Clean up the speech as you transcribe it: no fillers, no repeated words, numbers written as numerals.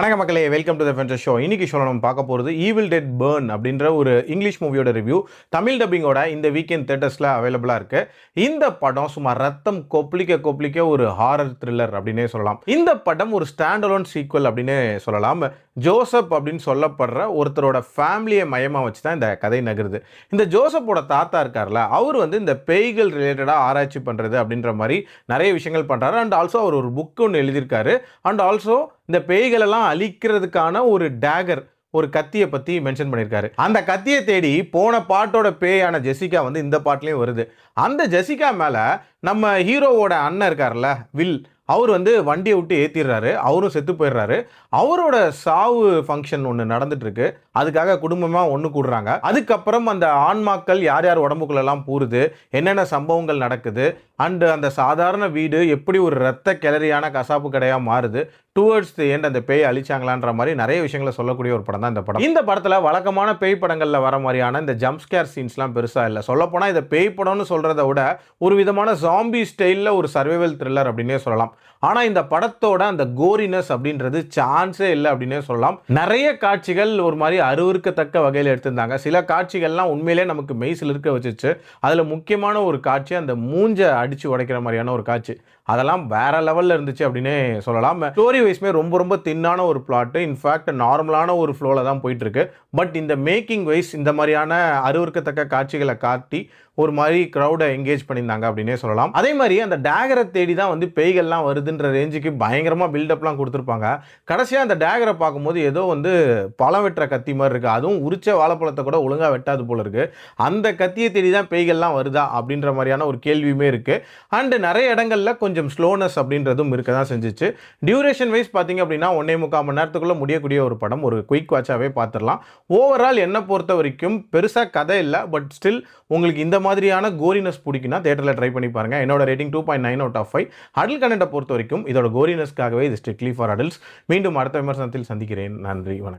வணக்கம் மக்களே, welcome to the ஃபென்சர் show. இன்னைக்கு ஷோல நம்ம பார்க்க போகிறது ஈவில் டெட் பர்ன் அப்படின்ற ஒரு இங்கிலீஷ் மூவியோட ரிவ்யூ. தமிழ் டப்பிங்கோட இந்த வீக்கெண்ட் தியேட்டர்ஸில் அவைலபிளாக இருக்குது. இந்த படம் சுமார் ரத்தம் கொப்பளிக்க ஒரு ஹாரர் த்ரில்லர் அப்படின்னே சொல்லலாம். இந்த படம் ஒரு ஸ்டாண்ட் அலோன் சீக்வல் அப்படின்னே சொல்லலாம். ஜோசப் அப்படின்னு சொல்லப்படுற ஒருத்தரோட ஃபேமிலியை மையமாக வச்சு தான் இந்த கதை நகருது. இந்த ஜோசப்போட தாத்தா இருக்கார்ல, அவர் இந்த பேய்கள் ரிலேட்டடாக ஆராய்ச்சி பண்ணுறது அப்படின்ற மாதிரி நிறைய விஷயங்கள் பண்ணுறாரு. அண்ட் ஆல்சோ அவர் ஒரு புக் ஒன்று எழுதியிருக்காரு. அண்ட் ஆல்சோ இந்த பேய்களெல்லாம் அழிக்கிறதுக்கான ஒரு டேகர், ஒரு கத்தியை பற்றி மென்ஷன் பண்ணியிருக்காரு. அந்த கத்தியை தேடி போன பாட்டோட பேயான ஜெசிகா இந்த பாட்டிலையும் வருது. அந்த ஜெசிகா மேலே நம்ம ஹீரோவோட அண்ணன் இருக்கார்ல வில், அவர் வண்டியை விட்டு ஏற்றிடுறாரு. அவரும் செத்து போயிடுறாரு. அவரோட சாவு ஃபங்க்ஷன் ஒன்று நடந்துட்டு இருக்கு. அதுக்காக குடும்பமாக ஒன்று கூடுறாங்க. அதுக்கப்புறம் அந்த ஆன்மாக்கள் யார் யார் உடம்புக்குள்ளெல்லாம் பூருது, என்னென்ன சம்பவங்கள் நடக்குது, அண்டு அந்த சாதாரண வீடு எப்படி ஒரு ரத்த கிளறியான கசாப்பு கடையாக மாறுது, டுவர்ட்ஸ் தி எண்ட் அந்த பேய் அழிச்சாங்களான்ற மாதிரி நிறைய விஷயங்களை சொல்லக்கூடிய ஒரு படம் தான் இந்த படம். இந்த படத்தில் வழக்கமான பேய் படங்களில் வர மாதிரியான இந்த ஜம்ப்ஸ்கேர் சீன்ஸ்லாம் பெருசாக இல்லை. சொல்லப்போனால் இதை பேய் படம்னு சொல்கிறத விட ஒரு விதமான ஜாம்பி ஸ்டைலில் ஒரு சர்வைவல் த்ரில்லர் அப்படின்னே சொல்லலாம். ஆனால் இந்த படத்தோட அந்த கோரினஸ் அப்படின்றது சான்ஸே இல்லை அப்படின்னே சொல்லலாம். நிறைய காட்சிகள் ஒரு மாதிரி அருவருக்கத்தக்க வகையில் எடுத்திருந்தாங்க. சில காட்சிகள்லாம் உண்மையிலே நமக்கு மெய்சில் இருக்க வச்சுச்சு. அதில் முக்கியமான ஒரு காட்சி அந்த மூஞ்சை அடித்து உடைக்கிற மாதிரியான ஒரு காட்சி. அதெல்லாம் வேற லெவலில் இருந்துச்சு அப்படின்னே சொல்லலாம். ஸ்டோரி வைஸ்மே ரொம்ப தின்னான ஒரு பிளாட்டு. இன்ஃபேக்ட் நார்மலான ஒரு ஃப்ளோவில் தான் போயிட்டுருக்கு. பட் இந்த மேக்கிங் வைஸ் இந்த மாதிரியான அருவருக்கத்தக்க காட்சிகளை காட்டி ஒரு மாதிரி க்ரௌடை என்கேஜ் பண்ணியிருந்தாங்க அப்படின்னே சொல்லலாம். அதே மாதிரி அந்த டேகரை தேடி தான் பேய்கள்லாம் வருதுன்ற ரேஞ்சுக்கு பயங்கரமாக பில்டப்லாம் கொடுத்துருப்பாங்க. கடைசியாக அந்த டேகரை பார்க்கும்போது ஏதோ பழம் வெட்டுற கத்தி மாதிரி இருக்குது. அதுவும் உரிச்ச வாழைப்பழத்தை கூட ஒழுங்காக வெட்டாது போல இருக்குது. அந்த கத்தியை தேடி தான் பேய்கள்லாம் வருதா அப்படின்ற மாதிரியான ஒரு கேள்வியுமே இருக்குது. அண்டு நிறைய இடங்களில் கொஞ்சம் ஸ்லோனஸ் அப்படின்றதும் இருக்க தான் செஞ்சிச்சு. டியூரேஷன் வைஸ் பார்த்தீங்க அப்படின்னா 1.25 மணி நேரத்துக்குள்ளே முடியக்கூடிய ஒரு படம். ஒரு குயிக் வாட்சாகவே பார்த்துடலாம். ஓவரால் என்னை பொறுத்த வரைக்கும் பெருசாக கதை இல்லை. பட் ஸ்டில் உங்களுக்கு இந்த மாதிரியான கோரினஸ் பிடிக்குன்னா தியேட்டரில் ட்ரை பண்ணி பாருங்கள். என்னோட ரேட்டிங் 2.9 out of 5. அடல்ட் கண்டென்ட்டை பொறுத்த வரைக்கும் இதோட கோரினஸ்க்காகவே இது ஸ்ட்ரிக்ட்லி ஃபார் அடல்ட்ஸ். மீண்டும் அடுத்த விமர்சனத்தில் சந்திக்கிறேன். நன்றி, வணக்கம்.